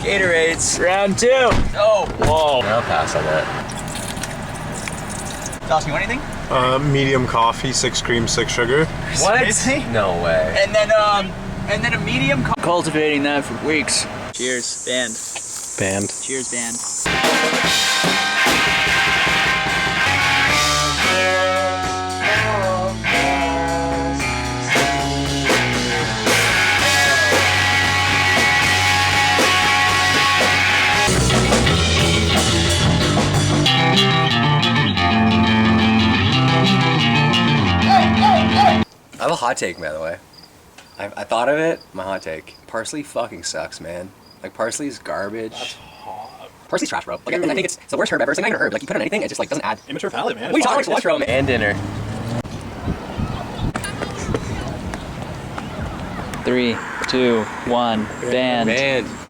Gatorades. Round 2. Oh. Whoa. I'll pass on that. Josh, you want anything? Medium coffee, 6 cream, 6 sugar. What? Seriously? No way. And then a medium. Cultivating that for weeks. Cheers, band. Band. Cheers, band. I have a hot take, by the way. I thought of it. My hot take. Parsley fucking sucks, man. Like, parsley's garbage. That's hot. Parsley's trash, bro. Like, I think it's the worst herb ever. It's like not even a herb. Like, you put it on anything, it just like doesn't add. Immature palate, man. What are you talking about? Cilantro, man. And dinner. 3, 2, 1, band. Band.